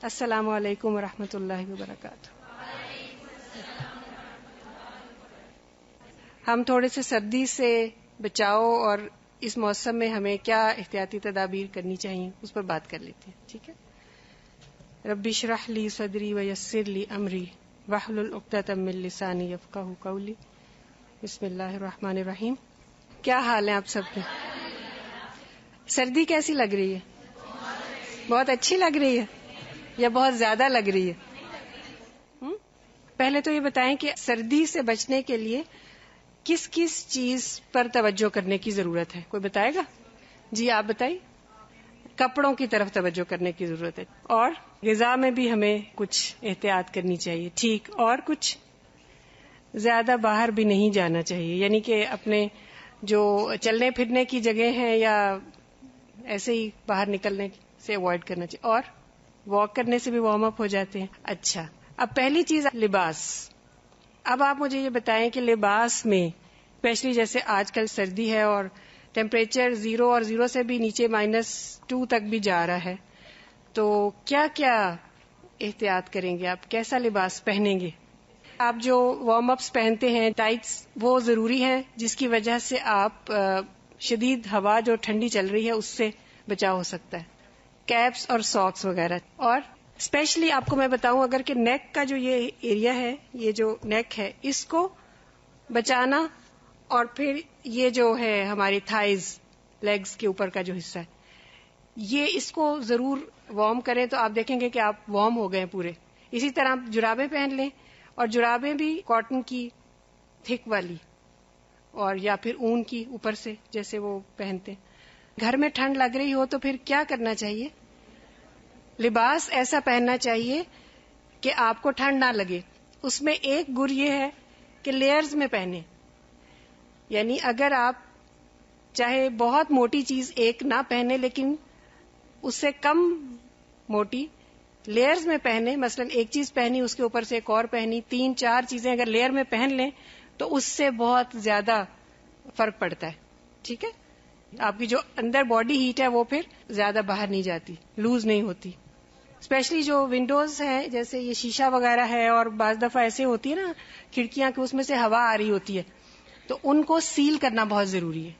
السلام علیکم ورحمۃ اللہ وبرکاتہ. ہم تھوڑے سے سردی سے بچاؤ اور اس موسم میں ہمیں کیا احتیاطی تدابیر کرنی چاہیے اس پر بات کر لیتے ہیں. ٹھیک ہے. رب اشرح لی صدری ویسر لی امری واحلل عقدۃ من لسانی یفقہوا قولی. بسم اللہ الرحمن الرحیم. کیا حال ہے آپ سب کے؟ سردی کیسی لگ رہی ہے؟ بہت اچھی لگ رہی ہے یا بہت زیادہ لگ رہی ہے؟ پہلے تو یہ بتائیں کہ سردی سے بچنے کے لیے کس کس چیز پر توجہ کرنے کی ضرورت ہے؟ کوئی بتائے گا؟ جی آپ بتائیے. کپڑوں کی طرف توجہ کرنے کی ضرورت ہے، اور غذا میں بھی ہمیں کچھ احتیاط کرنی چاہیے. ٹھیک. اور کچھ؟ زیادہ باہر بھی نہیں جانا چاہیے، یعنی کہ اپنے جو چلنے پھرنے کی جگہ ہیں یا ایسے ہی باہر نکلنے سے اوائڈ کرنا چاہیے. اور واک کرنے سے بھی وارم اپ ہو جاتے ہیں. اچھا، اب پہلی چیز لباس. اب آپ مجھے یہ بتائیں کہ لباس میں اسپیشلی جیسے آج کل سردی ہے اور ٹیمپریچر 0 اور 0 سے بھی نیچے -2 تک بھی جا رہا ہے، تو کیا کیا احتیاط کریں گے آپ؟ کیسا لباس پہنیں گے؟ آپ جو وارم اپس پہنتے ہیں، ٹائٹس، وہ ضروری ہے جس کی وجہ سے آپ شدید ہوا جو ٹھنڈی چل رہی ہے اس سے بچاؤ ہو سکتا ہے. کیپس اور ساکس وغیرہ. اور اسپیشلی آپ کو میں بتاؤں اگر کہ نیک کا جو یہ ایریا ہے، یہ جو نیک ہے اس کو بچانا، اور پھر یہ جو ہے ہماری تھائز، لیگز کے اوپر کا جو حصہ ہے، یہ اس کو ضرور وارم کریں تو آپ دیکھیں گے کہ آپ وارم ہو گئے پورے. اسی طرح آپ جرابیں پہن لیں، اور جرابیں بھی کاٹن کی تھک والی، اور یا پھر اون کی اوپر سے جیسے وہ پہنتے ہیں. گھر میں ٹھنڈ لگ رہی ہو تو پھر کیا کرنا چاہیے؟ لباس ایسا پہننا چاہیے کہ آپ کو ٹھنڈ نہ لگے. اس میں ایک گر یہ ہے کہ لیئرز میں پہنے، یعنی اگر آپ چاہے بہت موٹی چیز ایک نہ پہنے لیکن اس سے کم موٹی لیئرز میں پہنے. مثلا ایک چیز پہنی، اس کے اوپر سے ایک اور پہنی، 3-4 چیزیں اگر لیئر میں پہن لیں تو اس سے بہت زیادہ فرق پڑتا ہے. ٹھیک ہے. آپ کی جو اندر باڈی ہیٹ ہے وہ پھر زیادہ باہر نہیں جاتی، لوز نہیں ہوتی. اسپیشلی جو ونڈوز ہیں، جیسے یہ شیشہ وغیرہ ہے، اور بعض دفعہ ایسے ہوتی ہے نا کھڑکیاں کہ اس میں سے ہوا آ رہی ہوتی ہے، تو ان کو سیل کرنا بہت ضروری ہے.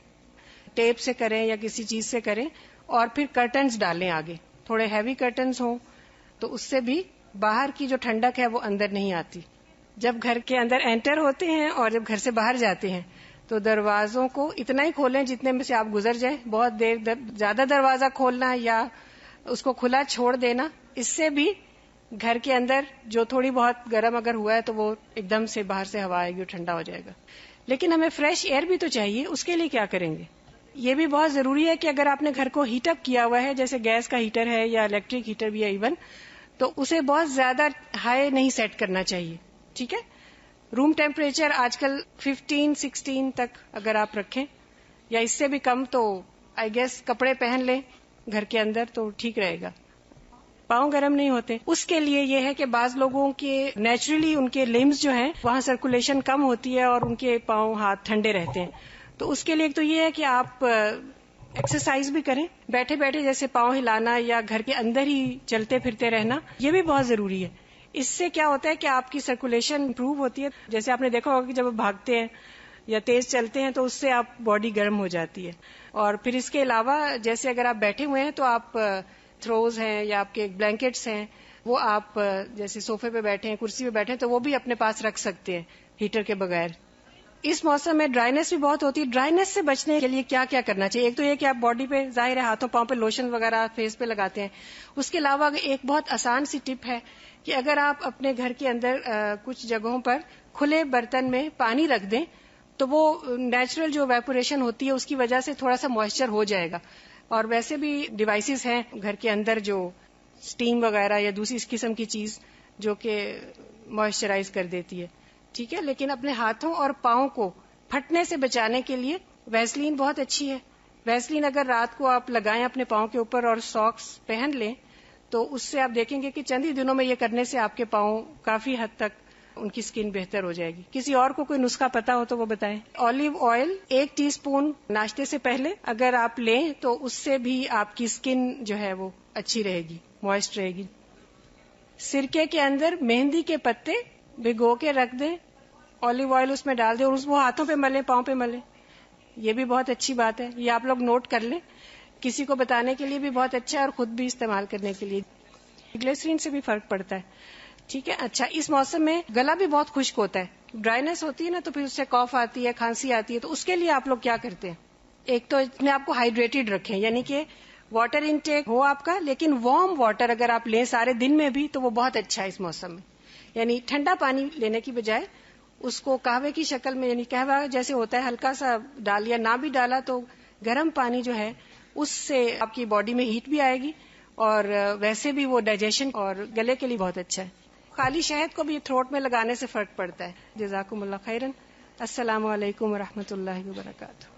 ٹیپ سے کریں یا کسی چیز سے کریں. اور پھر کرٹنز ڈالیں آگے، تھوڑے ہیوی کرٹنز ہوں تو اس سے بھی باہر کی جو ٹھنڈک ہے وہ اندر نہیں آتی. جب گھر کے اندر انٹر ہوتے ہیں اور جب گھر سے باہر جاتے ہیں تو دروازوں کو اتنا ہی کھولیں جتنے میں سے آپ گزر جائیں. بہت دیر زیادہ دروازہ کھولنا یا اس کو کھلا چھوڑ دینا، اس سے بھی گھر کے اندر جو تھوڑی بہت گرم اگر ہوا ہے تو وہ ایک دم سے باہر سے ہوا آئے گی اور ٹھنڈا ہو جائے گا. لیکن ہمیں فریش ایئر بھی تو چاہیے. اس کے لیے کیا کریں گے؟ یہ بھی بہت ضروری ہے کہ اگر آپ نے گھر کو ہیٹ اپ کیا ہوا ہے، جیسے گیس کا ہیٹر ہے یا الیکٹرک ہیٹر بھی ہے ایون، تو اسے بہت زیادہ ہائی نہیں سیٹ کرنا چاہیے. ٹھیک ہے. روم ٹیمپریچر آج کل 15-16 تک اگر آپ رکھیں یا اس سے بھی کم تو آئی گیس کپڑے پہن لیں گھر کے اندر تو ٹھیک رہے گا. پاؤں گرم نہیں ہوتے. اس کے لیے یہ ہے کہ بعض لوگوں کے نیچرلی ان کے لمبس جو ہیں وہاں سرکولیشن کم ہوتی ہے اور ان کے پاؤں ہاتھ ٹھنڈے رہتے ہیں. تو اس کے لیے ایک تو یہ ہے کہ آپ ایکسرسائز بھی کریں، بیٹھے بیٹھے جیسے پاؤں ہلانا یا گھر کے اندر ہی چلتے پھرتے رہنا، یہ بھی بہت ضروری ہے. اس سے کیا ہوتا ہے کہ آپ کی سرکولیشن امپروو ہوتی ہے. جیسے آپ نے دیکھا ہوگا کہ جب آپ بھاگتے ہیں یا تیز چلتے ہیں تو اس سے آپ باڈی گرم ہو جاتی ہے. اور پھر اس کے علاوہ جیسے اگر آپ بیٹھے ہوئے ہیں تو آپ تھروز ہیں یا آپ کے بلینکٹس ہیں، وہ آپ جیسے صوفے پہ بیٹھے ہیں، کرسی پہ بیٹھے ہیں تو وہ بھی اپنے پاس رکھ سکتے ہیں ہیٹر کے بغیر. اس موسم میں ڈرائینس بھی بہت ہوتی ہے. ڈرائینس سے بچنے کے لیے کیا کیا کرنا چاہیے؟ ایک تو یہ کہ آپ باڈی پہ ظاہر ہے ہاتھوں پاؤں پہ لوشن وغیرہ فیس پہ لگاتے ہیں. اس کے علاوہ ایک بہت آسان سی ٹپ ہے کہ اگر آپ اپنے گھر کے اندر کچھ جگہوں پر کھلے برتن میں پانی رکھ دیں تو وہ نیچرل جو ویپوریشن ہوتی ہے اس کی وجہ سے تھوڑا سا موئسچر ہو جائے گا. اور ویسے بھی ڈیوائسز ہیں گھر کے اندر جو اسٹیم وغیرہ یا دوسری اس قسم کی چیز جو کہ موئسچرائز کر دیتی ہے. ٹھیک ہے. لیکن اپنے ہاتھوں اور پاؤں کو پھٹنے سے بچانے کے لیے ویسلین بہت اچھی ہے. ویسلین اگر رات کو آپ لگائیں اپنے پاؤں کے اوپر اور ساکس پہن لیں تو اس سے آپ دیکھیں گے کہ چند ہی دنوں میں یہ کرنے سے آپ کے پاؤں کافی حد تک ان کی سکن بہتر ہو جائے گی. کسی اور کو کوئی نسخہ پتا ہو تو وہ بتائیں. اولیو آئل 1 ٹی اسپون ناشتے سے پہلے اگر آپ لیں تو اس سے بھی آپ کی سکن جو ہے وہ اچھی رہے گی، موئسٹ رہے گی. سرکے کے اندر مہندی کے پتے بھگو کے رکھ دیں، اولیو آئل اس میں ڈال دیں اور اس کو ہاتھوں پہ ملیں، پاؤں پہ ملیں. یہ بھی بہت اچھی بات ہے، یہ آپ لوگ نوٹ کر لیں. کسی کو بتانے کے لیے بھی بہت اچھا ہے اور خود بھی استعمال کرنے کے لیے. گلیسرین سے بھی فرق پڑتا ہے. ٹھیک ہے. اچھا، اس موسم میں گلا بھی بہت خشک ہوتا ہے، ڈرائینس ہوتی ہے نا، تو پھر اس سے کاف آتی ہے، کھانسی آتی ہے. تو اس کے لیے آپ لوگ کیا کرتے ہیں؟ ایک تو اپنے آپ کو ہائیڈریٹڈ رکھیں، یعنی کہ واٹر انٹیک ہو آپ کا، لیکن وارم واٹر اگر آپ لیں سارے دن میں بھی تو وہ بہت اچھا ہے اس موسم میں. یعنی ٹھنڈا پانی لینے کی بجائے اس کو قہوے کی شکل میں، یعنی قہوہ جیسے ہوتا ہے ہلکا سا ڈال یا نہ بھی ڈالا تو گرم پانی جو ہے اس سے آپ کی باڈی میں ہیٹ بھی آئے گی اور ویسے بھی وہ ڈائجیشن اور گلے کے لیے بہت اچھا ہے. خالی شہد کو بھی تھروٹ میں لگانے سے فرق پڑتا ہے. جزاکم اللہ خیرن. السلام علیکم ورحمۃ اللہ وبرکاتہ.